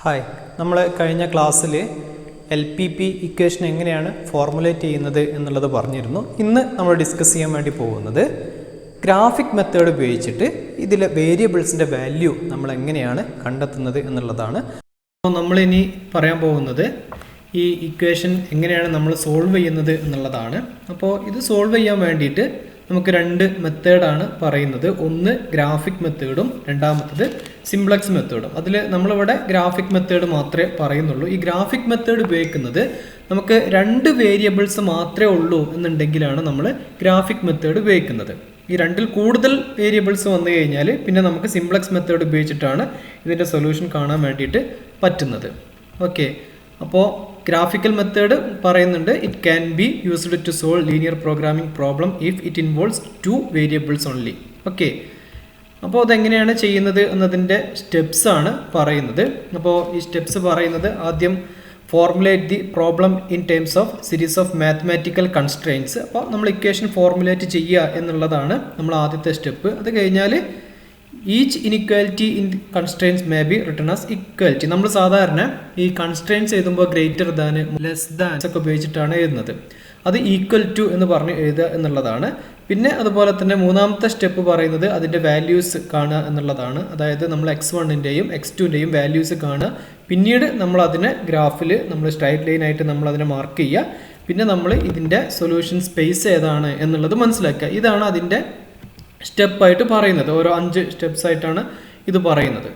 Hi, നമ്മൾ കഴിഞ്ഞ ക്ലാസ്സിൽ LPP ഇക്വേഷൻ എങ്ങനെയാണ് ഫോർമുലേറ്റ് ചെയ്യുന്നത് എന്നുള്ളത് പറഞ്ഞിരുന്നു. ഇന്ന് നമ്മൾ ഡിസ്കസ് ചെയ്യാൻ വേണ്ടി പോകുന്നത് ഗ്രാഫിക് മെത്തേഡ് ഉപയോഗിച്ചിട്ട് ഇതിലെ വേരിയബിൾസിൻ്റെ വാല്യൂ നമ്മൾ എങ്ങനെയാണ് കണ്ടെത്തുന്നത് എന്നുള്ളതാണ്. അപ്പോൾ നമ്മളിനി പറയാൻ പോകുന്നത് ഈ ഇക്വേഷൻ എങ്ങനെയാണ് നമ്മൾ സോൾവ് ചെയ്യുന്നത് എന്നുള്ളതാണ്. അപ്പോൾ ഇത് സോൾവ് ചെയ്യാൻ വേണ്ടിയിട്ട് നമുക്ക് രണ്ട് മെത്തേഡാണ് പറയുന്നത്. ഒന്ന് ഗ്രാഫിക് മെത്തേഡും രണ്ടാമത്തത് സിംപ്ലക്സ് മെത്തേഡും. അതിൽ നമ്മളിവിടെ ഗ്രാഫിക് മെത്തേഡ് മാത്രമേ പറയുന്നുള്ളൂ. ഈ ഗ്രാഫിക് മെത്തേഡ് ഉപയോഗിക്കുന്നത് നമുക്ക് രണ്ട് വേരിയബിൾസ് മാത്രമേ ഉള്ളൂ എന്നുണ്ടെങ്കിലാണ് നമ്മൾ ഗ്രാഫിക് മെത്തേഡ് ഉപയോഗിക്കുന്നത്. ഈ രണ്ടിൽ കൂടുതൽ വേരിയബിൾസ് വന്നു കഴിഞ്ഞാൽ പിന്നെ നമുക്ക് സിംപ്ലക്സ് മെത്തേഡ് ഉപയോഗിച്ചിട്ടാണ് ഇതിൻ്റെ സൊല്യൂഷൻ കാണാൻ വേണ്ടിയിട്ട് പറ്റുന്നത്. ഓക്കെ, അപ്പോൾ ഗ്രാഫിക്കൽ മെത്തേഡ് പറയുന്നുണ്ട് it can be used to solve linear programming problem if it involves 2 variables only. Okay, അപ്പോൾ അതെങ്ങനെയാണ് ചെയ്യുന്നത് എന്നതിൻ്റെ സ്റ്റെപ്സ് ആണ് പറയുന്നത്. അപ്പോൾ ഈ സ്റ്റെപ്സ് പറയുന്നത് ആദ്യം formulate the problem in terms of series of mathematical constraints. അപ്പോൾ നമ്മൾ ഇക്വേഷൻ ഫോർമുലേറ്റ് ചെയ്യുക എന്നുള്ളതാണ് നമ്മൾ ആദ്യത്തെ സ്റ്റെപ്പ്. അത് കഴിഞ്ഞാൽ each inequality in constraints may be written as equality. നമ്മൾ സാധാരണ ഈ കൺസ്ട്രെയിൻസ് എഴുതുമ്പോൾ ഗ്രേറ്റർ ദാൻ, ലെസ് ദാൻ ഒക്കെ ഉപയോഗിച്ചിട്ടാണ് എഴുതുന്നത്. അത് ഈക്വൽ ടു എന്ന് പറഞ്ഞ് എഴുതുക എന്നുള്ളതാണ്. പിന്നെ അതുപോലെ തന്നെ മൂന്നാമത്തെ സ്റ്റെപ്പ് പറയുന്നത് അതിൻ്റെ വാല്യൂസ് കാണുക എന്നുള്ളതാണ്. അതായത് നമ്മൾ x1ൻ്റെയും x2ൻ്റെയും വാല്യൂസ് കാണുക. പിന്നീട് നമ്മൾ അതിനെ ഗ്രാഫിൽ നമ്മൾ സ്ട്രൈറ്റ് ലൈൻ ആയിട്ട് നമ്മൾ അതിനെ മാർക്ക് ചെയ്യുക. പിന്നെ നമ്മൾ ഇതിൻ്റെ സൊല്യൂഷൻ സ്പേസ് ഏതാണ് എന്നുള്ളത് മനസ്സിലാക്കുക. ഇതാണ് അതിൻ്റെ സ്റ്റെപ്പായിട്ട് പറയുന്നത്. ഓരോ 5 സ്റ്റെപ്സ് ആയിട്ടാണ് ഇത് പറയുന്നത്.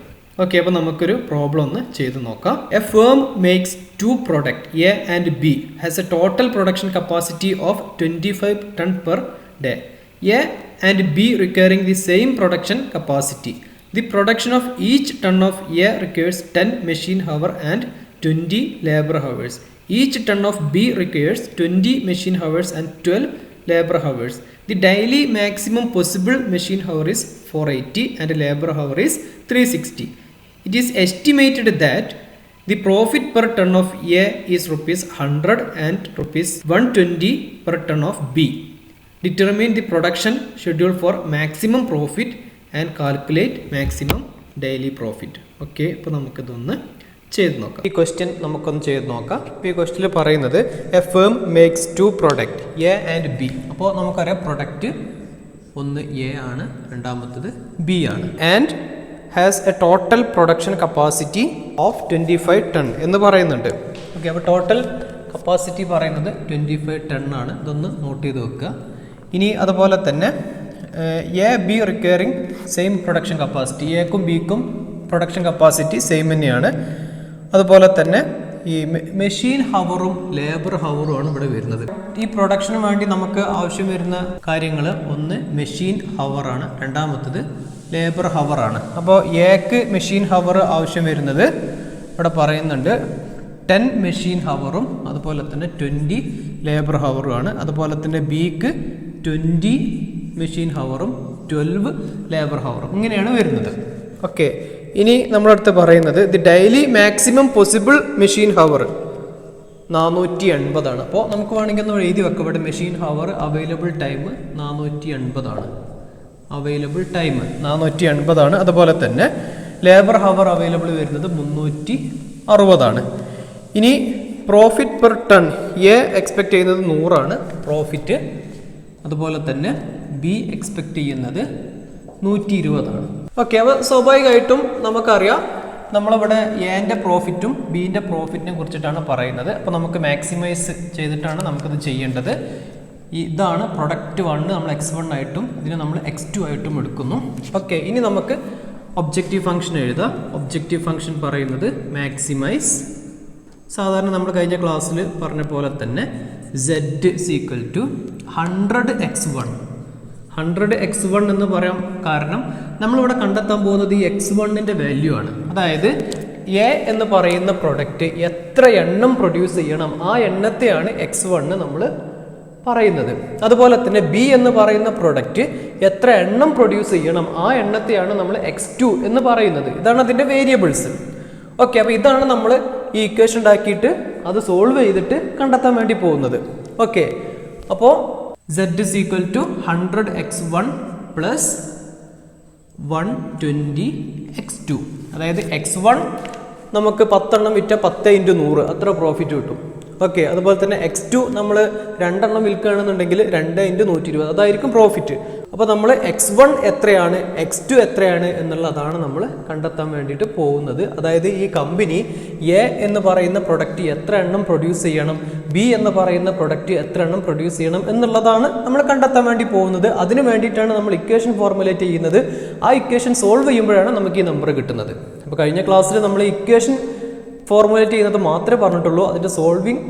ഓക്കെ, അപ്പോൾ നമുക്കൊരു പ്രോബ്ലം ഒന്ന് ചെയ്ത് നോക്കാം. A firm makes 2 product A and B has a total production capacity of 25 ton per day. A and B requiring the same production capacity. The production of each ton of A requires 10 machine hour and 20 labor hours. Each ton of B requires 20 machine hours and 12 labor hours. The daily maximum possible machine hour is 480 and labor hour is 360. It is estimated that the profit per ton of A is rupees 100 and rupees 120 per ton of B. Determine the production schedule for maximum profit and calculate maximum daily profit. Okay, ഇപ്പോൾ നമുക്കിതൊന്ന് ചെയ്ത് നോക്കാം. ഈ question നമുക്കൊന്ന് ചെയ്ത് നോക്കാം. ഇപ്പോൾ ഈ ക്വസ്റ്റ്യനിൽ പറയുന്നത് a firm makes 2 product A and B. അപ്പോൾ നമുക്കറിയാം പ്രൊഡക്റ്റ് ഒന്ന് എ ആണ്, രണ്ടാമത്തത് ബി ആണ്. And has a total production capacity of 25 ton എന്ന് പറയുന്നുണ്ട്. ഓക്കെ, അപ്പോൾ ടോട്ടൽ കപ്പാസിറ്റി പറയുന്നത് 25 ടൺ ആണ്. ഇതൊന്ന് നോട്ട് ചെയ്ത് വെക്കുക. ഇനി അതുപോലെ തന്നെ A B requiring same production capacity. എക്കും ബിക്കും പ്രൊഡക്ഷൻ കപ്പാസിറ്റി സെയിം തന്നെയാണ്. അതുപോലെ തന്നെ ഈ മെഷീൻ ഹവറും ലേബർ ഹവറും ആണ് ഇവിടെ വരുന്നത്. ഈ പ്രൊഡക്ഷന് വേണ്ടി നമുക്ക് ആവശ്യം വരുന്ന കാര്യങ്ങൾ ഒന്ന് മെഷീൻ ഹവറാണ്, രണ്ടാമത്തത് ലേബർ ഹവറാണ്. അപ്പോൾ എക്ക് മെഷീൻ ഹവർ ആവശ്യം വരുന്നത് ഇവിടെ പറയുന്നുണ്ട് 10 മെഷീൻ ഹവറും അതുപോലെ തന്നെ 20 ലേബർ ഹവറും ആണ്. അതുപോലെ തന്നെ ബിക്ക് 20 മെഷീൻ ഹവറും 12 ലേബർ ഹവറും ഇങ്ങനെയാണ് വരുന്നത്. ഓക്കെ, ഇനി നമ്മളടുത്ത് പറയുന്നത് the daily maximum possible machine hour 480 ആണ്. അപ്പോൾ നമുക്ക് വേണമെങ്കിൽ ഒന്ന് എഴുതി വെക്കാം. ഇവിടെ മെഷീൻ ഹവർ അവൈലബിൾ ടൈം 480 ആണ്. അവൈലബിൾ ടൈം 480 ആണ്. അതുപോലെ തന്നെ ലേബർ ഹവർ അവൈലബിൾ വരുന്നത് 360 ആണ്. ഇനി profit per ton A expect ചെയ്യുന്നത് 100 ആണ് പ്രോഫിറ്റ്. അതുപോലെ തന്നെ ബി എക്സ്പെക്ട് ചെയ്യുന്നത് 120 ആണ്. ഓക്കെ, അപ്പോൾ സ്വാഭാവികമായിട്ടും നമുക്കറിയാം നമ്മളിവിടെ എൻ്റെ പ്രോഫിറ്റും ബീൻ്റെ പ്രോഫിറ്റിനെ കുറിച്ചിട്ടാണ് പറയുന്നത്. അപ്പോൾ നമുക്ക് മാക്സിമൈസ് ചെയ്തിട്ടാണ് നമുക്കത് ചെയ്യേണ്ടത്. ഇതാണ് പ്രൊഡക്റ്റ് 1 നമ്മൾ x1 ആയിട്ടും ഇതിനെ നമ്മൾ x2 ആയിട്ടും എടുക്കുന്നു. ഓക്കെ, ഇനി നമുക്ക് ഒബ്ജക്റ്റീവ് ഫംഗ്ഷൻ എഴുതാം. ഒബ്ജക്റ്റീവ് ഫംഗ്ഷൻ പറയുന്നത് മാക്സിമൈസ്. സാധാരണ നമ്മൾ കഴിഞ്ഞ ക്ലാസ്സിൽ പറഞ്ഞ പോലെ തന്നെ z equal to 100x1. 100x1 എന്ന് പറയാൻ കാരണം നമ്മളിവിടെ കണ്ടെത്താൻ പോകുന്നത് ഈ x1ൻ്റെ വാല്യൂ ആണ്. അതായത് എ എന്ന് പറയുന്ന പ്രൊഡക്റ്റ് എത്ര എണ്ണം പ്രൊഡ്യൂസ് ചെയ്യണം ആ എണ്ണത്തെയാണ് x1 നമ്മൾ പറയുന്നത്. അതുപോലെ തന്നെ ബി എന്ന് പറയുന്ന പ്രൊഡക്റ്റ് എത്ര എണ്ണം പ്രൊഡ്യൂസ് ചെയ്യണം ആ എണ്ണത്തെയാണ് നമ്മൾ x2 എന്ന് പറയുന്നത്. ഇതാണ് അതിൻ്റെ വേരിയബിൾസ്. ഓക്കെ, അപ്പോൾ ഇതാണ് നമ്മൾ ഈ ഇക്വേഷൻ ഉണ്ടാക്കിയിട്ട് അത് സോൾവ് ചെയ്തിട്ട് കണ്ടെത്താൻ വേണ്ടി പോകുന്നത്. ഓക്കെ, അപ്പോൾ z is equal to 100x1 plus 120x2. അതായത് x1 നമുക്ക് 10 എണ്ണം വിറ്റ 10 × 100 അത്ര പ്രോഫിറ്റ് കിട്ടും. ഓക്കെ, അതുപോലെ തന്നെ x2 നമ്മൾ 2 എണ്ണം വിൽക്കുകയാണെന്നുണ്ടെങ്കിൽ 2 × 120 അതായിരിക്കും പ്രോഫിറ്റ്. അപ്പോൾ നമ്മൾ x1 എത്രയാണ് x2 എത്രയാണ് എന്നുള്ളതാണ് നമ്മൾ കണ്ടെത്താൻ വേണ്ടിയിട്ട് പോകുന്നത്. അതായത് ഈ കമ്പനി എ എന്ന് പറയുന്ന പ്രൊഡക്റ്റ് എത്ര എണ്ണം പ്രൊഡ്യൂസ് ചെയ്യണം, ബി എന്ന് പറയുന്ന പ്രൊഡക്റ്റ് എത്ര എണ്ണം പ്രൊഡ്യൂസ് ചെയ്യണം എന്നുള്ളതാണ് നമ്മൾ കണ്ടെത്താൻ വേണ്ടി പോകുന്നത്. അതിന് വേണ്ടിയിട്ടാണ് നമ്മൾ ഇക്വേഷൻ ഫോർമുലേറ്റ് ചെയ്യുന്നത്. ആ ഇക്വേഷൻ സോൾവ് ചെയ്യുമ്പോഴാണ് നമുക്ക് ഈ നമ്പർ കിട്ടുന്നത്. അപ്പോൾ കഴിഞ്ഞ ക്ലാസ്സിൽ നമ്മൾ ഇക്വേഷൻ ഫോർമുലേറ്റ് ചെയ്യുന്നത് മാത്രമേ പറഞ്ഞിട്ടുള്ളൂ. അതിൻ്റെ സോൾവിങ്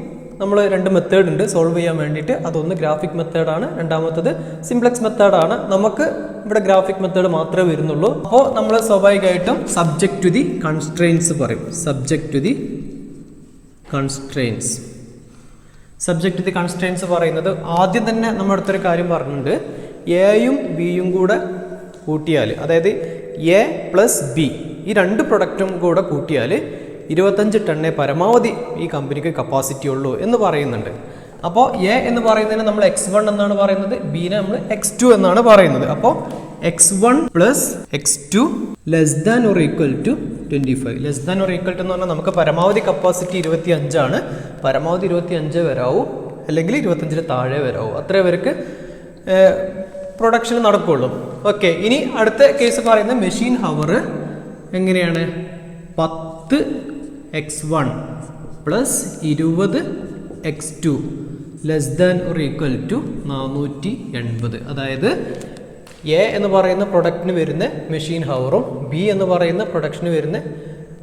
നമ്മൾ 2 മെത്തേഡ് ഉണ്ട് സോൾവ് ചെയ്യാൻ വേണ്ടിയിട്ട്. അതൊന്ന് ഗ്രാഫിക് മെത്തേഡാണ്, രണ്ടാമത്തത് സിംപ്ലക്സ് മെത്തേഡാണ്. നമുക്ക് ഇവിടെ ഗ്രാഫിക് മെത്തേഡ് മാത്രമേ വരുന്നുള്ളൂ. അപ്പോൾ നമ്മൾ സ്വാഭാവികമായിട്ടും സബ്ജക്റ്റ് ടു ദി കൺസ്ട്രെയിൻസ് പറയും. Subject to the constraints. Subject to the constraints പറയുന്നത് ആദ്യം തന്നെ നമ്മുടെ അടുത്തൊരു കാര്യം പറഞ്ഞിട്ടുണ്ട്. എയും ബിയും കൂടെ കൂട്ടിയാൽ, അതായത് എ പ്ലസ് ബി ഈ 2 പ്രൊഡക്റ്റും കൂടെ കൂട്ടിയാൽ 25 ടണ്ണേ പരമാവധി ഈ കമ്പനിക്ക് കപ്പാസിറ്റി ഉള്ളൂ എന്ന് പറയുന്നുണ്ട്. അപ്പോൾ എ എന്ന് പറയുന്നതിന് നമ്മൾ x1 എന്നാണ് പറയുന്നത്, ബിനെ നമ്മൾ x2 എന്നാണ് പറയുന്നത്. അപ്പോൾ x1 plus x2 less than or equal to 25. Less than or equal to എന്ന് പറഞ്ഞാൽ നമുക്ക് പരമാവധി കപ്പാസിറ്റി 25 ആണ്. പരമാവധി 25 വരാവൂ, അല്ലെങ്കിൽ 25 താഴെ വരാവൂ. അത്ര പേർക്ക് പ്രൊഡക്ഷൻ നടക്കുള്ളൂ. ഓക്കെ, ഇനി അടുത്ത കേസ് പറയുന്നത് മെഷീൻ ഹവർ എങ്ങനെയാണ്? 10 x1 plus 20 x2 less than or equal to 480. അതായത് എ എന്ന് പറയുന്ന പ്രൊഡക്റ്റിന് വരുന്ന മെഷീൻ ഹവറും ബി എന്ന് പറയുന്ന പ്രൊഡക്ഷന് വരുന്ന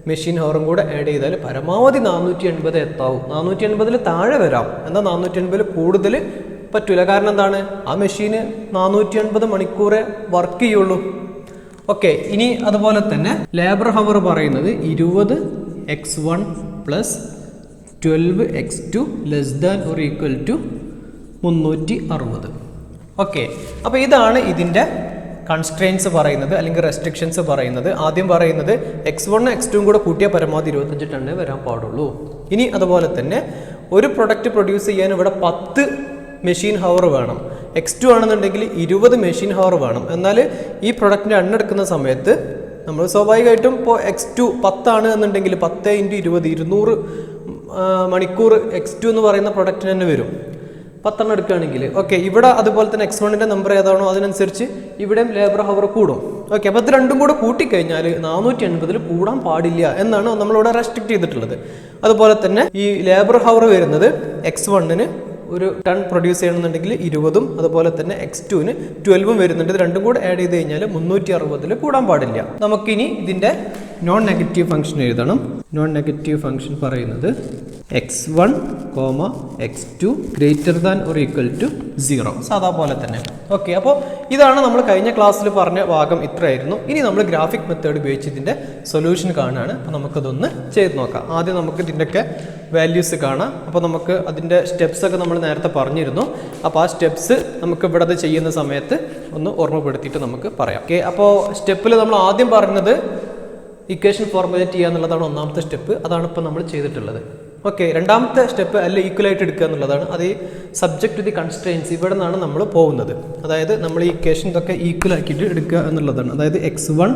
മെഷീൻ ഹവറും കൂടെ ആഡ് ചെയ്താൽ പരമാവധി 480 എത്താവും. 480 താഴെ വരാം, എന്നാൽ 480 കൂടുതൽ പറ്റൂല. കാരണം എന്താണ്? ആ മെഷീന് 480 മണിക്കൂറേ വർക്ക് ചെയ്യുള്ളൂ. ഓക്കെ, ഇനി അതുപോലെ തന്നെ ലേബർ ഹവർ പറയുന്നത് 20 x1 plus 12 x2 less than or equal to 360. Okay, അപ്പോൾ ഇതാണ് ഇതിൻ്റെ കൺസ്ട്രെയിൻസ് പറയുന്നത്, അല്ലെങ്കിൽ റെസ്ട്രിക്ഷൻസ് പറയുന്നത്. ആദ്യം പറയുന്നത് x1 x2 കൂടെ കൂട്ടിയ പരമാവധി 25 ടണ്ണേ വരാൻ പാടുള്ളൂ. ഇനി അതുപോലെ തന്നെ ഒരു പ്രൊഡക്റ്റ് പ്രൊഡ്യൂസ് ചെയ്യാൻ ഇവിടെ 10 മെഷീൻ ഹവർ വേണം. x2 ആണെന്നുണ്ടെങ്കിൽ 20 മെഷീൻ ഹവർ വേണം. എന്നാൽ ഈ പ്രൊഡക്റ്റിൻ്റെ എണ്ണെടുക്കുന്ന സമയത്ത് നമ്മൾ സ്വാഭാവികമായിട്ടും ഇപ്പോൾ x2 10 ആണ് എന്നുണ്ടെങ്കിൽ 10 × 20 200 മണിക്കൂർ x2 എന്ന് പറയുന്ന പ്രൊഡക്റ്റിന് തന്നെ വരും 10 എണ്ണം എടുക്കുകയാണെങ്കിൽ. ഓക്കെ, ഇവിടെ അതുപോലെ തന്നെ x1ൻ്റെ നമ്പർ ഏതാണോ അതിനനുസരിച്ച് ഇവിടെയും ലേബർ ഹവർ കൂടും. ഓക്കെ, അപ്പോൾ ഇത് രണ്ടും കൂടെ കൂട്ടിക്കഴിഞ്ഞാൽ 480 കൂടാൻ പാടില്ല എന്നാണ് നമ്മളിവിടെ റെസ്ട്രിക്റ്റ് ചെയ്തിട്ടുള്ളത്. അതുപോലെ തന്നെ ഈ ലേബർ ഹവർ വരുന്നത് x1ന് ഒരു ടൺ പ്രൊഡ്യൂസ് ചെയ്യണമെന്നുണ്ടെങ്കിൽ 20ഉം അതുപോലെ തന്നെ x2ന് 12ഉം വരുന്നുണ്ട്. ഇത് രണ്ടും കൂടെ ആഡ് ചെയ്ത് കഴിഞ്ഞാൽ 360 കൂടാൻ പാടില്ല. നമുക്കിനി ഇതിൻ്റെ നോൺ നെഗറ്റീവ് ഫംഗ്ഷൻ എഴുതണം. നോൺ നെഗറ്റീവ് ഫംഗ്ഷൻ പറയുന്നത് x1, x2 greater than or equal to 0, സാധാ പോലെ തന്നെ. ഓക്കെ, അപ്പോൾ ഇതാണ് നമ്മൾ കഴിഞ്ഞ ക്ലാസ്സിൽ പറഞ്ഞ ഭാഗം. ഇത്രയായിരുന്നു. ഇനി നമ്മൾ ഗ്രാഫിക് മെത്തേഡ് ഉപയോഗിച്ച് ഇതിൻ്റെ സൊല്യൂഷൻ കാണുകയാണ്. അപ്പോൾ നമുക്കതൊന്ന് ചെയ്ത് നോക്കാം. ആദ്യം നമുക്ക് ഇതിൻ്റെയൊക്കെ വാല്യൂസ് കാണാം. അപ്പോൾ നമുക്ക് അതിൻ്റെ സ്റ്റെപ്സൊക്കെ നമ്മൾ നേരത്തെ പറഞ്ഞിരുന്നു. അപ്പോൾ ആ സ്റ്റെപ്സ് നമുക്ക് ഇവിടെ അത് ചെയ്യുന്ന സമയത്ത് ഒന്ന് ഓർമ്മപ്പെടുത്തിയിട്ട് നമുക്ക് പറയാം. ഓക്കെ, അപ്പോൾ സ്റ്റെപ്പിൽ നമ്മൾ ആദ്യം പറഞ്ഞത് ഇക്വേഷൻ ഫോർമുലേറ്റ് ചെയ്യുക എന്നുള്ളതാണ് ഒന്നാമത്തെ സ്റ്റെപ്പ്. അതാണ് ഇപ്പോൾ നമ്മൾ ചെയ്തിട്ടുള്ളത്. ഓക്കെ, രണ്ടാമത്തെ സ്റ്റെപ്പ് അല്ല ഈക്വലായിട്ട് എടുക്കുക എന്നുള്ളതാണ്. അത് ഈ സബ്ജക്റ്റ് ടു ദി കൺസ്ട്രെയിൻസ് ഇവിടെ നിന്നാണ് നമ്മൾ പോകുന്നത്. അതായത് നമ്മൾ ഈ ഇക്വേഷൻ ഇതൊക്കെ ഈക്വൽ ആക്കിയിട്ട് എടുക്കുക എന്നുള്ളതാണ്. അതായത് x1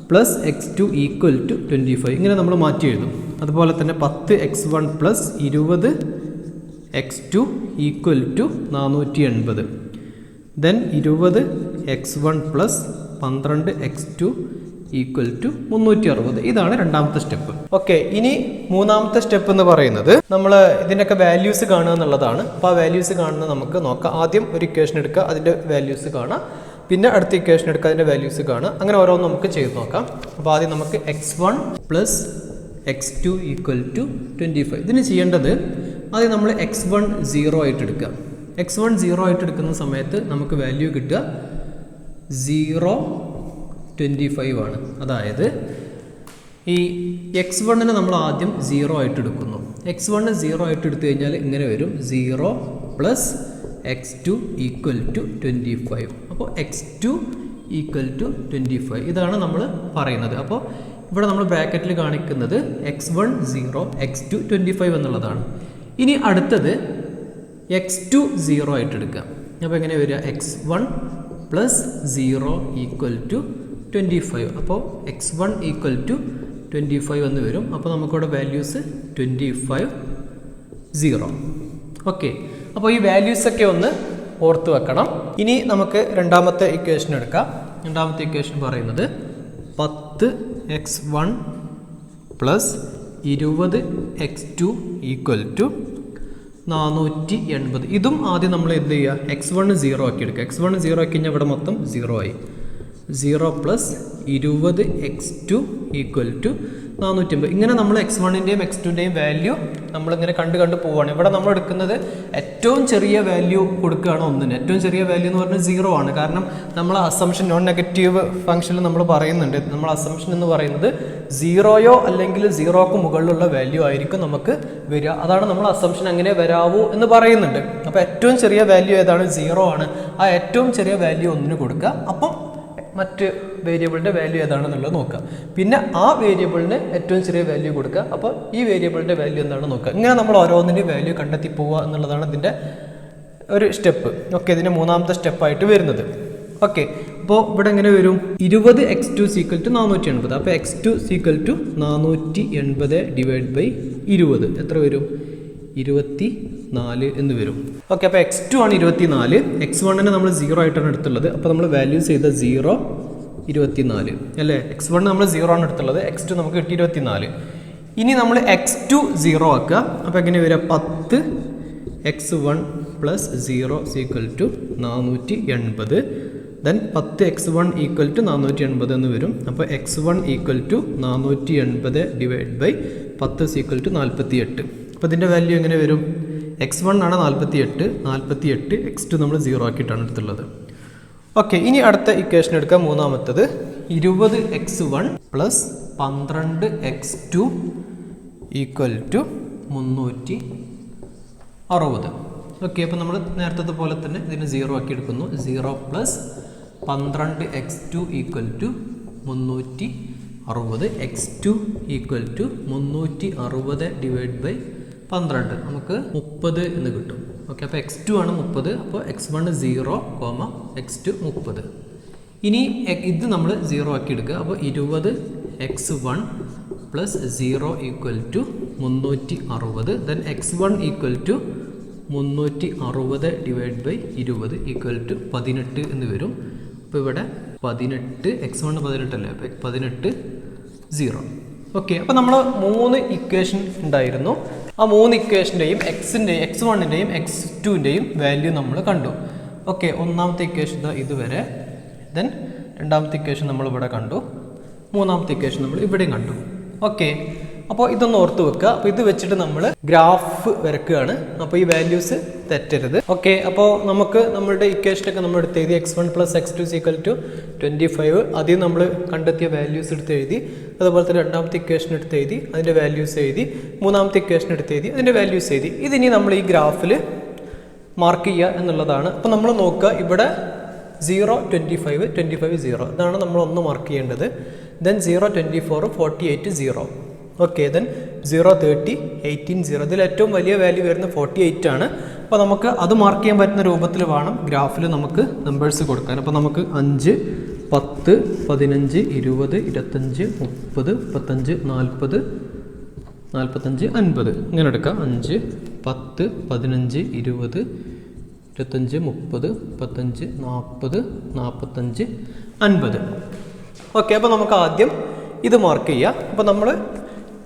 plus x2 equal to 25 ഇങ്ങനെ നമ്മൾ മാറ്റി എഴുതും. അതുപോലെ തന്നെ 10 x1 plus 20 x2 equal to 480. Then 20 x1 plus 12 x2 equal to 360. ഇതാണ് രണ്ടാമത്തെ സ്റ്റെപ്പ്. ഓക്കെ, ഇനി മൂന്നാമത്തെ സ്റ്റെപ്പ് എന്ന് പറയുന്നത് നമ്മൾ ഇതിൻ്റെയൊക്കെ വാല്യൂസ് കാണുക എന്നുള്ളതാണ്. അപ്പോൾ ആ വാല്യൂസ് കാണുന്നത് നമുക്ക് നോക്കാം. ആദ്യം ഒരു ഇക്വേഷൻ എടുക്കുക, അതിൻ്റെ വാല്യൂസ് കാണാം. പിന്നെ അടുത്ത ഇക്വേഷൻ എടുക്കുക, അതിൻ്റെ വാല്യൂസ് കാണാം. അങ്ങനെ ഓരോന്നും നമുക്ക് ചെയ്ത് നോക്കാം. അപ്പോൾ ആദ്യം നമുക്ക് x1 plus x2 equal to 25. ഇതിന് ചെയ്യേണ്ടത് ആദ്യം നമ്മൾ x1 0 ആയിട്ട് എടുക്കുക. x1 0 ആയിട്ട് എടുക്കുന്ന സമയത്ത് നമുക്ക് വാല്യൂ കിട്ടുക 0.25 ആണ്. അതായത് ഈ x1നെ നമ്മൾ ആദ്യം 0 ആയിട്ട് എടുക്കുന്നു. x1 0 ആയിട്ട് എടുത്തു കഴിഞ്ഞാൽ ഇങ്ങനെ വരും 0 പ്ലസ് x2 ഈക്വൽ ടു 25. അപ്പോൾ x2 ഈക്വൽ ടു 25 ഇതാണ് നമ്മൾ പറയുന്നത്. അപ്പോൾ ഇവിടെ നമ്മൾ ബ്രാക്കറ്റിൽ കാണിക്കുന്നത് x1 0 x2 25 എന്നുള്ളതാണ്. ഇനി അടുത്തത് x2 0 ആയിട്ട് എടുക്കുക. അപ്പോൾ എങ്ങനെ വരിക? x1 plus 0 equal to 25. അപ്പോൾ x1 ഈക്വൽ ടു 25 എന്ന് വരും. അപ്പോൾ നമുക്കിവിടെ വാല്യൂസ് 25 0. ഓക്കെ, അപ്പോൾ ഈ വാല്യൂസൊക്കെ ഒന്ന് ഓർത്ത് വെക്കണം. ഇനി നമുക്ക് രണ്ടാമത്തെ ഇക്വേഷൻ എടുക്കാം. രണ്ടാമത്തെ ഇക്വേഷൻ പറയുന്നത് 10x1 plus 20x2 equal to 480. ഇതും ആദ്യം നമ്മൾ എന്ത് ചെയ്യുക, x1 0 ആക്കി എടുക്കുക. x1 0 ആക്കി കഴിഞ്ഞാൽ ഇവിടെ മൊത്തം 0 ആയി. 0 പ്ലസ് 20x2 ഈക്വൽ ടു 480. ഇങ്ങനെ നമ്മൾ x1ൻ്റെയും x2ൻ്റെയും വാല്യൂ നമ്മളിങ്ങനെ കണ്ട് പോവുകയാണ്. ഇവിടെ നമ്മൾ എടുക്കുന്നത് ഏറ്റവും ചെറിയ വാല്യൂ കൊടുക്കുകയാണ് ഒന്നിന്. ഏറ്റവും ചെറിയ വാല്യൂ എന്ന് പറഞ്ഞാൽ 0 ആണ്. കാരണം നമ്മൾ അസംഷൻ നോൺ നെഗറ്റീവ് ഫംഗ്ഷനിൽ നമ്മൾ പറയുന്നുണ്ട്, നമ്മൾ അസംഷൻ എന്ന് പറയുന്നത് 0യോ അല്ലെങ്കിൽ 0ക്ക് മുകളിലുള്ള വാല്യൂ ആയിരിക്കും നമുക്ക് വരിക. അതാണ് നമ്മൾ അസംഷൻ അങ്ങനെ വരാവൂ എന്ന് പറയുന്നുണ്ട്. അപ്പോൾ ഏറ്റവും ചെറിയ വാല്യൂ ഏതാണ്? 0 ആണ്. ആ ഏറ്റവും ചെറിയ വാല്യൂ ഒന്നിന് കൊടുക്കുക. അപ്പം മറ്റ് വേരിയബിളിൻ്റെ വാല്യൂ ഏതാണെന്നുള്ളത് നോക്കുക. പിന്നെ ആ വേരിയബിളിന് ഏറ്റവും ചെറിയ വാല്യൂ കൊടുക്കുക. അപ്പോൾ ഈ വേരിയബിളിൻ്റെ വാല്യൂ എന്താണെന്ന് നോക്കുക. ഇങ്ങനെ നമ്മൾ ഓരോന്നിൻ്റെ വാല്യൂ കണ്ടെത്തി പോവുക എന്നുള്ളതാണ് ഇതിൻ്റെ ഒരു സ്റ്റെപ്പ്. ഓക്കെ, ഇതിൻ്റെ മൂന്നാമത്തെ സ്റ്റെപ്പായിട്ട് വരുന്നത്. ഓക്കെ, അപ്പോൾ ഇവിടെ എങ്ങനെ വരും? 20x2 = 480. അപ്പോൾ x2 = 480 ഡിവൈഡ് ബൈ 20 എത്ര വരും? 24 എന്ന് വരും. ഓക്കെ, അപ്പോൾ x2 ആണ് 24. x1നെ നമ്മൾ 0 ആയിട്ടാണ് എടുത്തുള്ളത്. അപ്പോൾ നമ്മൾ വാല്യൂസ് ചെയ്ത 0 24 അല്ലേ. x1 നമ്മൾ 0 ആണ് എടുത്തുള്ളത്, x2 നമുക്ക് കിട്ടി 24. ഇനി നമ്മൾ x2 0 ആക്കുക. അപ്പോൾ എങ്ങനെ വരിക? 10x1 plus 0 = 480. ദെൻ 10x1 = 480 എന്ന് വരും. അപ്പോൾ x1 = 480 ഡിവൈഡ് ബൈ 10 = 48. അപ്പോൾ ഇതിൻ്റെ വാല്യൂ എങ്ങനെ വരും? x1 ആണ് 48, x2 നമ്മൾ 0 ആക്കിയിട്ടാണ് എടുത്തുള്ളത്. ഓക്കെ, ഇനി അടുത്ത ഇക്വേഷൻ എടുക്കാം. മൂന്നാമത്തത് 20x1 plus 12x2 equal to 360. Okay, അപ്പോൾ നമ്മൾ നേരത്തെ പോലെ തന്നെ ഇതിന് 0 ആക്കി എടുക്കുന്നു. 0 plus 12x2 equal to 360. x2 equal to 360 divide by 12 നമുക്ക് 30 എന്ന് കിട്ടും. ഓക്കെ, അപ്പോൾ x2 ആണ് 30. അപ്പോൾ x1 0, x2 30. ഇനി ഇത് നമ്മൾ 0 ആക്കി എടുക്കുക. അപ്പോൾ 20x1 plus 0 equal to 360. Then x1 equal to 360 divide by 20 equal to 18 എന്ന് വരും. അപ്പോൾ ഇവിടെ 18, x1 18 അല്ലേ, അപ്പോൾ 18 0. ഓക്കെ, അപ്പോൾ നമ്മൾ 3 ഇക്വേഷൻ ഉണ്ടായിരുന്നു. ആ 3 ഇക്വേഷൻ്റെയും x1ൻ്റെയും x2ൻ്റെയും വാല്യൂ നമ്മൾ കണ്ടു. ഓക്കെ, ഒന്നാമത്തെ ഇക്വേഷൻ ഇതുവരെ. ദെൻ രണ്ടാമത്തെ ഇക്വേഷൻ നമ്മൾ ഇവിടെ കണ്ടു. മൂന്നാമത്തെ ഇക്വേഷൻ നമ്മൾ ഇവിടെയും കണ്ടു. ഓക്കെ, അപ്പോൾ ഇതൊന്ന് ഓർത്ത് വെക്കുക. അപ്പോൾ ഇത് വെച്ചിട്ട് നമ്മൾ ഗ്രാഫ് വരയ്ക്കുകയാണ്. അപ്പോൾ ഈ വാല്യൂസ് തെറ്റരുത്. ഓക്കെ, അപ്പോൾ നമുക്ക് നമ്മളുടെ ഇക്വേഷനൊക്കെ നമ്മൾ എടുത്ത് എഴുതി. x1 plus x2 = 25. ആദ്യം നമ്മൾ കണ്ടെത്തിയ വാല്യൂസ് എടുത്ത് എഴുതി. അതുപോലെ തന്നെ രണ്ടാമത്തെ ഇക്വേഷൻ എടുത്ത് എഴുതി, അതിൻ്റെ വാല്യൂസ് എഴുതി. മൂന്നാമത്തെ ഇക്വേഷൻ എടുത്ത് എഴുതി, അതിൻ്റെ വാല്യൂസ് എഴുതി. ഇതിനി നമ്മൾ ഈ ഗ്രാഫിൽ മാർക്ക് ചെയ്യുക എന്നുള്ളതാണ്. അപ്പോൾ നമ്മൾ നോക്കുക, ഇവിടെ 0, 25, 25, 0 ഇതാണ് നമ്മൾ ഒന്ന് മാർക്ക് ചെയ്യേണ്ടത്. ദെൻ 0, 24, 48, 0. Okay, then 0, 30, 18, 0. ഇതിൽ ഏറ്റവും വലിയ വാല്യൂ വരുന്നത് 48 ആണ്. അപ്പോൾ നമുക്ക് അത് മാർക്ക് ചെയ്യാൻ പറ്റുന്ന രൂപത്തിൽ വേണം ഗ്രാഫിൽ നമുക്ക് നമ്പേഴ്സ് കൊടുക്കാൻ. അപ്പോൾ നമുക്ക് 5, 10, 15, 20, 25, 30, 35, 40, 45, 50 ഇങ്ങനെ എടുക്കാം. 5, 10, 15, 20, 25, 30, 35, 40, 45, 50. ഓക്കെ, അപ്പോൾ നമുക്ക് ആദ്യം ഇത് മാർക്ക് ചെയ്യാം. അപ്പോൾ നമ്മൾ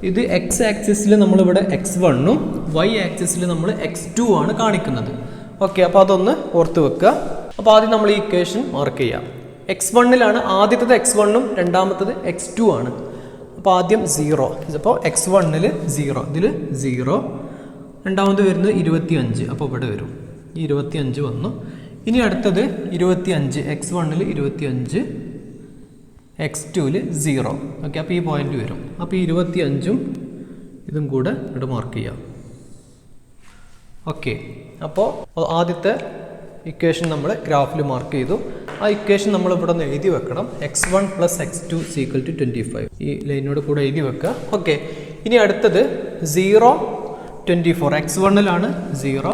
ഇത് x ആക്സിസിൽ നമ്മളിവിടെ x1ഉം y ആക്സിസിൽ നമ്മൾ x2 ആണ് കാണിക്കുന്നത്. ഓക്കെ, അപ്പോൾ അതൊന്ന് ഓർത്ത് വെക്കുക. അപ്പോൾ ആദ്യം നമ്മൾ ഈ ഇക്വേഷൻ മാർക്ക് ചെയ്യാം. x1ലാണ് ആദ്യത്തത് x1ഉം രണ്ടാമത്തത് x2 ആണ്. അപ്പോൾ ആദ്യം 0. അപ്പോൾ x1ൽ 0, ഇതിൽ 0. രണ്ടാമത് വരുന്നത് 25. അപ്പോൾ ഇവിടെ വരും ഈ 25 വന്നു. ഇനി അടുത്തത് 25. x1ൽ 25, x2ൽ 0. ഓക്കെ, അപ്പോൾ ഈ പോയിന്റ് വരും. അപ്പോൾ ഈ 25ഉം ഇതും കൂടെ ഇവിടെ മാർക്ക് ചെയ്യാം. ഓക്കെ, അപ്പോൾ ആദ്യത്തെ ഇക്വേഷൻ നമ്മൾ ഗ്രാഫിൽ മാർക്ക് ചെയ്തു. ആ ഇക്വേഷൻ നമ്മൾ ഇവിടെ ഒന്ന് എഴുതി വെക്കണം. x1 plus x2 = 25. ഈ ലൈനോട് കൂടെ എഴുതി വെക്കുക. ഓക്കെ, ഇനി അടുത്തത് 0, 24. x1ലാണ് 0,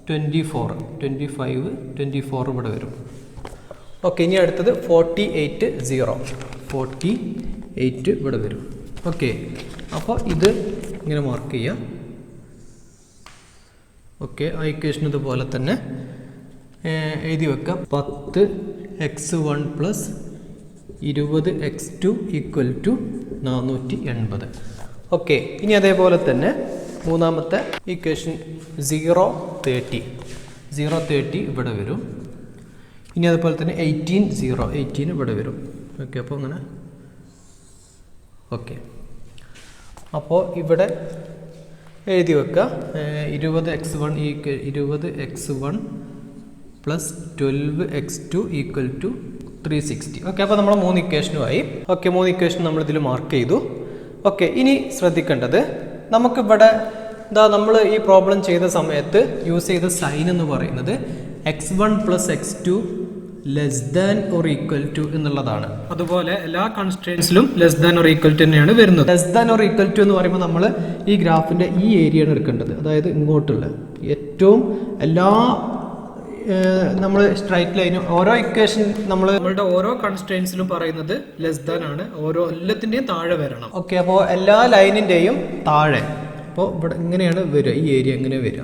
24, 25, 24 ഇവിടെ വരും. ഓക്കെ, ഇനി അടുത്തത് 48, 0. 48 ഇവിടെ വരും. ഓക്കെ, അപ്പോൾ ഇത് ഇങ്ങനെ മാർക്ക് ചെയ്യാം. ഓക്കെ, ആ ഇക്വേഷൻ ഇതുപോലെ തന്നെ എഴുതി വെക്കാം. 10x1 plus 20x2 equal to 480. Okay, ഇനി അതേപോലെ തന്നെ മൂന്നാമത്തെ ഇക്വേഷൻ 030 ഇവിടെ വരും. ഇനി അതുപോലെ തന്നെ 18 ഇവിടെ വരും. ഓക്കെ, അപ്പോൾ അങ്ങനെ ഓക്കെ, അപ്പോൾ ഇവിടെ എഴുതി വെക്കുക 20x1 plus 12x2 equal to 360. Okay, അപ്പോൾ നമ്മൾ 3 ഇക്വേഷനുമായി. ഓക്കെ, 3 ഇക്വേഷൻ നമ്മളിതിൽ മാർക്ക് ചെയ്തു. ഓക്കെ, ഇനി ശ്രദ്ധിക്കേണ്ടത് നമുക്കിവിടെ നമ്മൾ ഈ പ്രോബ്ലം ചെയ്ത സമയത്ത് യൂസ് ചെയ്ത സൈൻ എന്ന് പറയുന്നത് x1 plus x2 less than or equal to എന്നുള്ളതാണ്. അതുപോലെ എല്ലാ കൺസ്ട്രെയിൻസിലും less than or equal to തന്നെയാണ് വരുന്നത്. Less than or equal to എന്ന് പറയുമ്പോൾ നമ്മൾ ഈ ഗ്രാഫിൻ്റെ ഈ ഏരിയയാണ് എടുക്കേണ്ടത്, അതായത് ഇങ്ങോട്ടുള്ള ഏറ്റവും എല്ലാ നമ്മൾ സ്ട്രൈറ്റ് ലൈനും ഓരോ ഇക്വേഷൻ നമ്മളുടെ ഓരോ കൺസ്ട്രെയിൻസിലും പറയുന്നത് ലെസ് ദാൻ ആണ്. ഓരോ എല്ലാത്തിൻ്റെയും താഴെ വരണം. ഓക്കെ, അപ്പോൾ എല്ലാ ലൈനിൻ്റെയും താഴെ, അപ്പോൾ ഇവിടെ ഇങ്ങനെയാണ് വരിക, ഈ ഏരിയ എങ്ങനെ വരിക,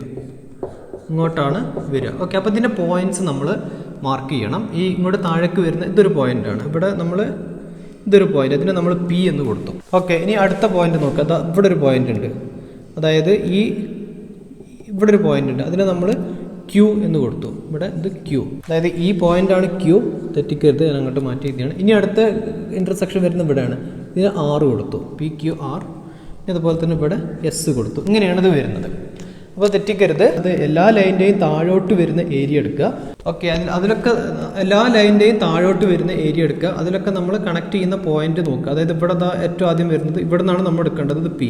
ഇങ്ങോട്ടാണ് വരിക. ഓക്കെ, അപ്പോൾ ഇതിൻ്റെ പോയിന്റ്സ് നമ്മൾ മാർക്ക് ചെയ്യണം. ഈ ഇങ്ങോട്ട് താഴേക്ക് വരുന്ന ഇതൊരു പോയിന്റാണ്, ഇവിടെ നമ്മൾ ഇതൊരു പോയിന്റ്, അതിന് നമ്മൾ പി എന്ന് കൊടുത്തു. ഓക്കെ, ഇനി അടുത്ത പോയിന്റ് നോക്കുക. ഇവിടെ ഒരു പോയിന്റ് ഉണ്ട്, അതായത് ഇവിടെ ഒരു പോയിന്റ് ഉണ്ട്, അതിന് നമ്മൾ ക്യൂ എന്ന് കൊടുത്തു. ഇവിടെ ഇത് ക്യൂ, അതായത് ഈ പോയിന്റാണ് ക്യൂ, തെറ്റിക്കരുത്, ഞാൻ അങ്ങോട്ട് മാറ്റി എഴുതിയാണ്. ഇനി അടുത്ത ഇന്റർസെക്ഷൻ വരുന്ന ഇവിടെയാണ്, ഇതിന് R കൊടുത്തു, PQR. അതുപോലെ തന്നെ ഇവിടെ S കൊടുത്തു. ഇങ്ങനെയാണ് ഇത് വരുന്നത്. അപ്പോൾ തെറ്റിക്കരുത്, അത് എല്ലാ ലൈനിൻ്റെയും താഴോട്ട് വരുന്ന ഏരിയ എടുക്കുക. ഓക്കെ, അതിലൊക്കെ എല്ലാ ലൈനിൻ്റെയും താഴോട്ട് വരുന്ന ഏരിയ എടുക്കുക. അതിലൊക്കെ നമ്മൾ കണക്ട് ചെയ്യുന്ന പോയിന്റ് നോക്കുക. അതായത് ഇവിടെ ഏറ്റവും ആദ്യം വരുന്നത് ഇവിടെ നിന്നാണ് നമ്മൾ എടുക്കേണ്ടത്, ഇത് P.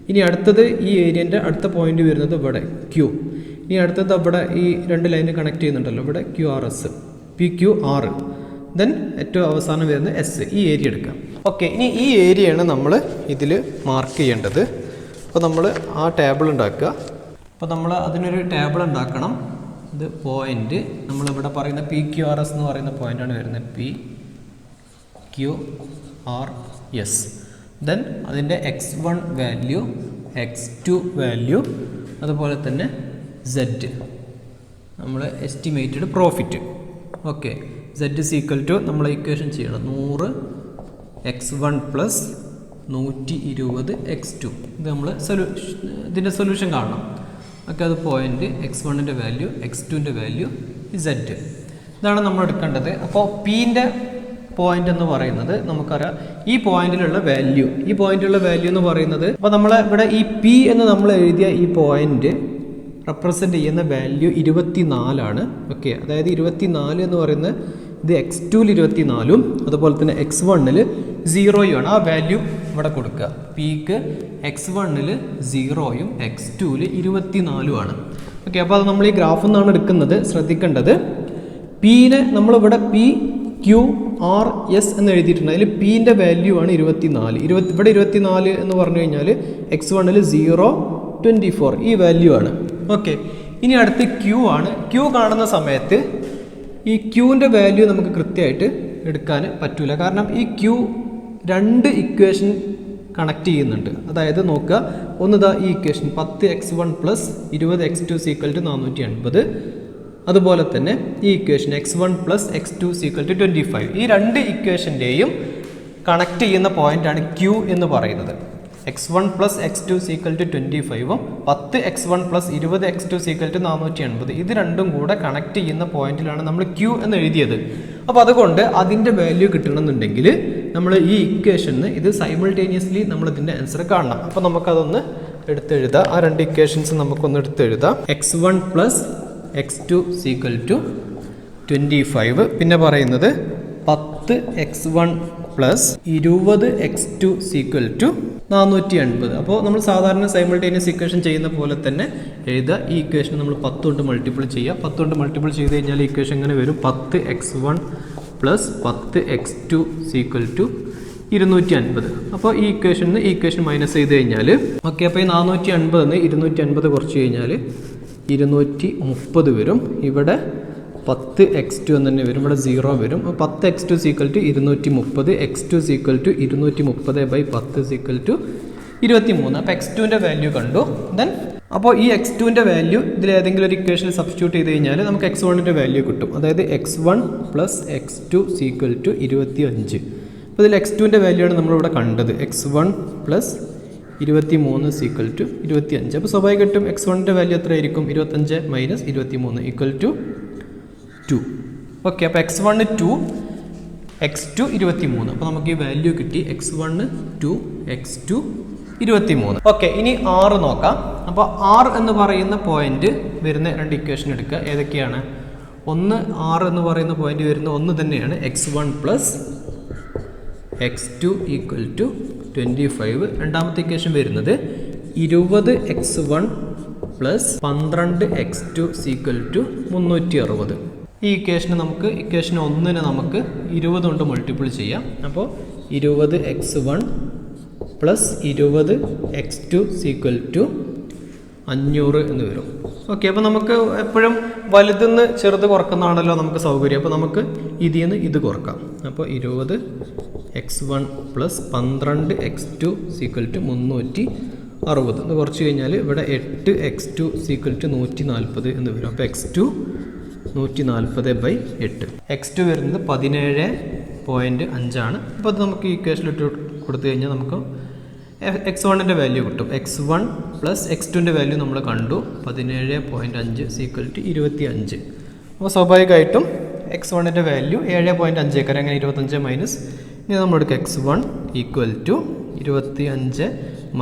ഇനി അടുത്തത് ഈ ഏരിയൻ്റെ അടുത്ത പോയിന്റ് വരുന്നത് ഇവിടെ Q. ഇനി അടുത്തത് ഇവിടെ ഈ രണ്ട് ലൈന് കണക്ട് ചെയ്യുന്നുണ്ടല്ലോ, ഇവിടെ QRS, PQR. ദെൻ ഏറ്റവും അവസാനം വരുന്നത് S. ഈ ഏരിയ എടുക്കാം. ഓക്കെ, ഇനി ഈ ഏരിയയാണ് നമ്മൾ ഇതിൽ മാർക്ക് ചെയ്യേണ്ടത്. അപ്പോൾ നമ്മൾ ആ ടേബിൾ ഉണ്ടാക്കുക. അപ്പോൾ നമ്മൾ അതിനൊരു ടേബിൾ ഉണ്ടാക്കണം. ഇത് പോയിന്റ് നമ്മളിവിടെ പറയുന്ന PQRS എന്ന് പറയുന്ന പോയിന്റാണ് വരുന്നത്, PQRS. ദെൻ അതിൻ്റെ x1 വാല്യൂ, x2 വാല്യൂ, അതുപോലെ തന്നെ Z നമ്മൾ estimated profit. Okay, Z is equal to നമ്മൾ ഇക്വേഷൻ ചെയ്യണം 100 x1 പ്ലസ് 120 x2. ഇത് നമ്മൾ ഇതിൻ്റെ സൊല്യൂഷൻ കാണണം. ഓക്കെ, അത് പോയിന്റ് x1ൻ്റെ വാല്യൂ, x2ൻ്റെ വാല്യൂ, Z. ഇതാണ് നമ്മൾ എടുക്കേണ്ടത്. അപ്പോൾ Pൻ്റെ പോയിന്റ് എന്ന് പറയുന്നത് നമുക്കറിയാം, ഈ പോയിന്റിലുള്ള വാല്യൂ എന്ന് പറയുന്നത്, അപ്പോൾ നമ്മൾ ഇവിടെ ഈ P എന്ന് നമ്മൾ എഴുതിയ ഈ പോയിന്റ് റെപ്രസെൻ്റ് ചെയ്യുന്ന വാല്യൂ 24 ഓക്കെ, അതായത് 24 എന്ന് പറയുന്നത് ഇത് x2ൽ 24, അതുപോലെ തന്നെ x1ൽ 0 ആ വാല്യൂ ഇവിടെ കൊടുക്കുക. Pക്ക് x1ൽ 0, x2ൽ 24 ഓക്കെ. അപ്പോൾ അത് നമ്മൾ ഈ ഗ്രാഫിൽ നിന്നാണ് എടുക്കുന്നത്. ശ്രദ്ധിക്കേണ്ടത്, Pനെ നമ്മളിവിടെ PQRS എന്ന് എഴുതിയിട്ടുണ്ട്. അതിൽ Pൻ്റെ വാല്യൂ ആണ് 24. ഇവിടെ 24 എന്ന് പറഞ്ഞു കഴിഞ്ഞാൽ x1ൽ 0, 24 ഈ വാല്യൂ ആണ്. ഓക്കെ, ഇനി അടുത്ത് Q ആണ്. Q കാണുന്ന സമയത്ത് ഈ Qൻ്റെ വാല്യൂ നമുക്ക് കൃത്യമായിട്ട് എടുക്കാൻ പറ്റൂല. കാരണം ഈ Q രണ്ട് ഇക്വേഷൻ കണക്ട് ചെയ്യുന്നുണ്ട്. അതായത് നോക്കുക, ഒന്നിതാ ഈ equation 10x1 plus 20x2 equal to 480. അതുപോലെ തന്നെ ഈ equation x1 plus x2 equal to 25. ഈ രണ്ട് ഇക്വേഷൻ്റെയും കണക്ട് ചെയ്യുന്ന പോയിന്റാണ് Q എന്ന് പറയുന്നത്. x1 plus x2 equal to 25ഉം 10x1 plus 20x2 equal to 480 ഇത് രണ്ടും കൂടെ കണക്ട് ചെയ്യുന്ന പോയിന്റിലാണ് നമ്മൾ Q എന്ന് എഴുതിയത്. അപ്പോൾ അതുകൊണ്ട് അതിൻ്റെ വാല്യൂ കിട്ടണമെന്നുണ്ടെങ്കിൽ നമ്മൾ ഈ ഇക്വേഷന് ഇത് സൈമിൾട്ടേനിയസ്ലി നമ്മൾ ഇതിൻ്റെ ആൻസർ കാണണം. അപ്പോൾ നമുക്കതൊന്ന് എടുത്തെഴുതാം. ആ രണ്ട് ഇക്വേഷൻസ് നമുക്കൊന്ന് എടുത്തെഴുതാം. x1 plus x2 equal to 25, പിന്നെ പറയുന്നത് 10x1 plus 20x2 equal to 480. അപ്പോൾ നമ്മൾ സാധാരണ സൈമിൾട്ടേനിയസ് ഇക്വേഷൻ ചെയ്യുന്ന പോലെ തന്നെ എഴുതുക. ഈ ഇക്വേഷൻ നമ്മൾ 10 കൊണ്ട് മൾട്ടിപ്പിൾ ചെയ്യുക. 10 കൊണ്ട് മൾട്ടിപ്പിൾ ചെയ്ത് കഴിഞ്ഞാൽ ഈ ഇക്വേഷൻ എങ്ങനെ വരും? 10x1 plus 10x2 equal to 250. അപ്പോൾ ഈ ഇക്വേഷൻ മൈനസ് ചെയ്ത് കഴിഞ്ഞാൽ ഓക്കെ, അപ്പോൾ ഈ 450 250 കുറച്ച് കഴിഞ്ഞാൽ 230 വരും. ഇവിടെ 10x2 എന്ന് തന്നെ വരും. ഇവിടെ 0 വരും. അപ്പോൾ 10x2 230, x2 230/10 23. അപ്പോൾ x2ൻ്റെ വാല്യൂ കണ്ടു. ദെൻ അപ്പോൾ ഈ x2ൻ്റെ വാല്യൂ ഇതിൽ ഏതെങ്കിലും ഒരു ഇക്വേഷനിൽ സബ്സ്റ്റിറ്റ്യൂട്ട് ചെയ്ത് കഴിഞ്ഞാൽ നമുക്ക് x1ൻ്റെ വാല്യൂ കിട്ടും. അതായത് x1 + x2 = 25. അപ്പോൾ ഇതിൽ x2ൻ്റെ വാല്യൂ ആണ് നമ്മളിവിടെ കണ്ടത്. x1 + 23 = 25. അപ്പോൾ സ്വാഭാവികമായിട്ടും x1ൻ്റെ വാല്യൂ എത്രയായിരിക്കും? 25 - 23 = 2. ഓക്കെ, അപ്പോൾ x1 2, x2 23. അപ്പോൾ നമുക്ക് ഈ വാല്യൂ കിട്ടി. x1 2, x2 23. ഓക്കെ, ഇനി R നോക്കാം. അപ്പോൾ R എന്ന് പറയുന്ന പോയിന്റ് വരുന്ന രണ്ട് ഇക്വേഷൻ എടുക്കുക. ഏതൊക്കെയാണ്? ഒന്ന് R എന്ന് പറയുന്ന പോയിന്റ് വരുന്ന ഒന്ന് തന്നെയാണ് x1 + x2 = 25. രണ്ടാമത്തെ ഇക്വേഷൻ വരുന്നത് 20x1 + 12x2 = 360. ഈ ഇക്വേഷന് നമുക്ക് ഇക്വേഷൻ 1 നമുക്ക് 20 കൊണ്ട് മൾട്ടിപ്പിൾ ചെയ്യാം. അപ്പോൾ 20x1 + 20x2 = 500 എന്ന് വരും. ഓക്കെ, അപ്പോൾ നമുക്ക് എപ്പോഴും വലുതെന്ന് ചെറുത് കുറക്കുന്നതാണല്ലോ നമുക്ക് സൗകര്യം. അപ്പോൾ നമുക്ക് ഇതിൽ നിന്ന് ഇത് കുറക്കാം. അപ്പോൾ 20x1 + 12x2 = 360 എന്ന് കുറച്ച് കഴിഞ്ഞാൽ ഇവിടെ 8x2 = 140 എന്ന് വരും. അപ്പോൾ x2 140/8. x2 വരുന്നത് 17.5 ആണ്. അപ്പോൾ അത് നമുക്ക് ഈ ഇക്വേഷനിലിട്ട് കൊടുത്തു കഴിഞ്ഞാൽ നമുക്ക് x1ൻ്റെ വാല്യൂ കിട്ടും. x1 + x2ൻ്റെ വാല്യൂ നമ്മൾ കണ്ടു. 17.5 = 25. അപ്പോൾ സ്വാഭാവികമായിട്ടും x1ൻ്റെ വാല്യൂ 7.5 ഏക്കർ. അങ്ങനെ 25 മൈനസ് ഇനി നമ്മൾ എടുക്കുക x1 = 25 -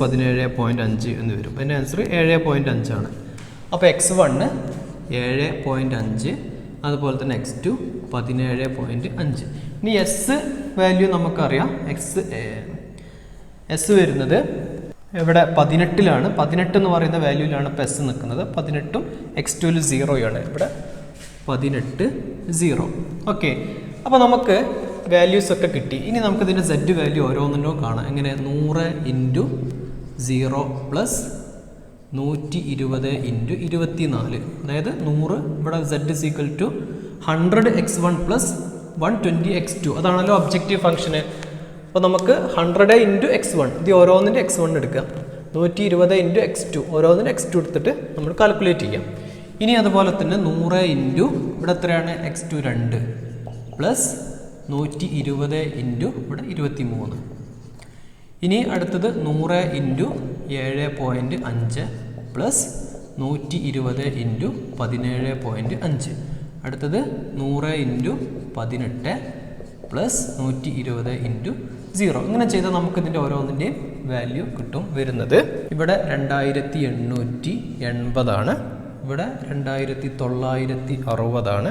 17.5 എന്ന് വരും. അതിൻ്റെ ആൻസർ 7.5 ആണ്. അപ്പോൾ x1 7.5, അതുപോലെ തന്നെ x2 17.5. ഇനി എസ് വാല്യൂ നമുക്കറിയാം. എസ് വരുന്നത് ഇവിടെ 18ലാണ്. 18 എന്ന് പറയുന്ന വാല്യൂവിലാണ് ഇപ്പോൾ എസ് നിൽക്കുന്നത്. 18ഉം x2ൽ 0ആണ്. ഇവിടെ 18 0. ഓക്കെ, അപ്പോൾ നമുക്ക് വാല്യൂസ് ഒക്കെ കിട്ടി. ഇനി നമുക്കിതിൻ്റെ z വാല്യൂ ഓരോന്നിനോ കാണാം. എങ്ങനെ? 100 × 0 + 120 × 24. അതായത് 100. ഇവിടെ z = 100x1 + 120x2. അതാണല്ലോ ഒബ്ജക്റ്റീവ് ഫംഗ്ഷന്. അപ്പോൾ നമുക്ക് 100 × x1, ഇത് ഓരോന്നിൻ്റെ x1 എടുക്കാം. 120 × x2, ഓരോന്നിൻ്റെ x2 എടുത്തിട്ട് നമ്മൾ കാൽക്കുലേറ്റ് ചെയ്യാം. ഇനി അതുപോലെ തന്നെ 100 × ഇവിടെ എത്രയാണ്? x2 2 + 120 × ഇവിടെ 23. ഇനി അടുത്തത് 100 × 7.5 + 120 × 17.5. അടുത്തത് 100 × 18 + 120 × 0. ഇങ്ങനെ ചെയ്താൽ നമുക്ക് ഇതിൻ്റെ ഓരോന്നിൻ്റെയും വാല്യൂ കിട്ടും. വരുന്നത് ഇവിടെ 2880 ആണ്. ഇവിടെ 2960 ആണ്.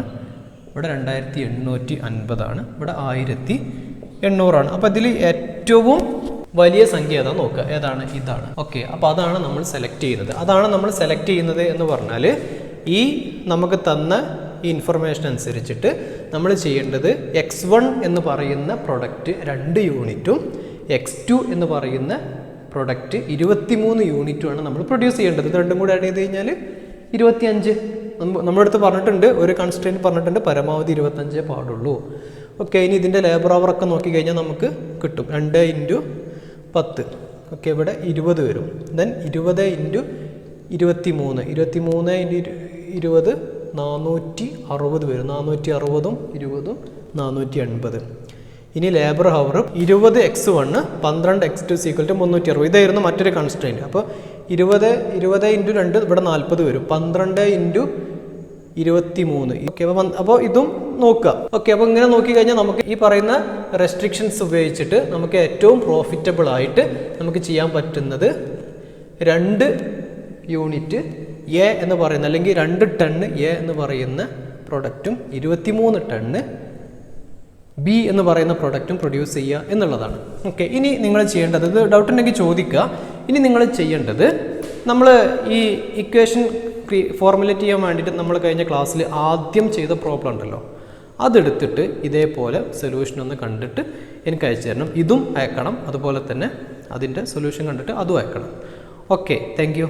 ഇവിടെ 2850 ആണ്. ഇവിടെ 1800 ആണ്. അപ്പോൾ ഇതിൽ ഏറ്റവും വലിയ സംഖ്യ ഏതാ നോക്കുക. ഏതാണ്? ഇതാണ്. ഓക്കെ, അപ്പോൾ അതാണ് നമ്മൾ സെലക്ട് ചെയ്യുന്നത്. അതാണ് നമ്മൾ സെലക്ട് ചെയ്യുന്നത് എന്ന് പറഞ്ഞാൽ ഈ നമുക്ക് തന്ന ഈ ഇൻഫർമേഷൻ അനുസരിച്ചിട്ട് നമ്മൾ ചെയ്യേണ്ടത് x1 എന്ന് പറയുന്ന പ്രൊഡക്റ്റ് 2 യൂണിറ്റും x2 എന്ന് പറയുന്ന പ്രൊഡക്റ്റ് 23 യൂണിറ്റുമാണ് നമ്മൾ പ്രൊഡ്യൂസ് ചെയ്യേണ്ടത്. ഇത് രണ്ടും കൂടി ആഡ് ചെയ്ത് കഴിഞ്ഞാൽ 25. നമ്മുടെ അടുത്ത് പറഞ്ഞിട്ടുണ്ട്, ഒരു കൺസ്ട്രെയിൻറ്റ് പറഞ്ഞിട്ടുണ്ട്, പരമാവധി 25 പാടുള്ളൂ. ഓക്കെ, ഇനി ഇതിൻ്റെ ലേബർ അവറൊക്കെ നോക്കിക്കഴിഞ്ഞാൽ നമുക്ക് കിട്ടും. 2 × 10. ഓക്കെ, ഇവിടെ 20 വരും. ദെൻ 20 × 23. 23 × 20 460 വരും. 460ഉം 20ഉം 480. ഇനി ലേബർ ഹവർ 20x1 12x2 = 360. ഇതായിരുന്നു മറ്റൊരു കൺസ്ട്രെയിൻറ്റ്. അപ്പോൾ 20 × 2 ഇവിടെ 40 വരും. 12 × 23. ഓക്കെ, അപ്പോൾ ഇതും നോക്കുക. ഓക്കെ, അപ്പോൾ ഇങ്ങനെ നോക്കിക്കഴിഞ്ഞാൽ നമുക്ക് ഈ പറയുന്ന റെസ്ട്രിക്ഷൻസ് ഉപയോഗിച്ചിട്ട് നമുക്ക് ഏറ്റവും പ്രോഫിറ്റബിൾ ആയിട്ട് നമുക്ക് ചെയ്യാൻ പറ്റുന്നത് 2 യൂണിറ്റ് എ എന്ന് പറയുന്ന, അല്ലെങ്കിൽ 2 ടണ്ണ് എ എന്ന് പറയുന്ന പ്രൊഡക്റ്റും 23 ടണ്ണ് ബി എന്ന് പറയുന്ന പ്രൊഡക്റ്റും പ്രൊഡ്യൂസ് ചെയ്യുക എന്നുള്ളതാണ്. ഓക്കെ, ഇനി നിങ്ങൾ ചെയ്യേണ്ടത്, ഇത് ഡൗട്ട് ഉണ്ടെങ്കിൽ ചോദിക്കുക. ഇനി നിങ്ങൾ ചെയ്യേണ്ടത്, നമ്മൾ ഈ ഇക്വേഷൻ ഫോർമുലേറ്റ് ചെയ്യാൻ വേണ്ടിയിട്ട് നമ്മൾ കഴിഞ്ഞ ക്ലാസ്സിൽ ആദ്യം ചെയ്ത പ്രോബ്ലം ഉണ്ടല്ലോ, അതെടുത്തിട്ട് ഇതേപോലെ സൊല്യൂഷൻ ഒന്ന് കണ്ടിട്ട് എനിക്ക് അയച്ചു തരണം. ഇതും അയക്കണം, അതുപോലെ തന്നെ അതിൻ്റെ സൊല്യൂഷൻ കണ്ടിട്ട് അതും അയക്കണം. Okay, thank you.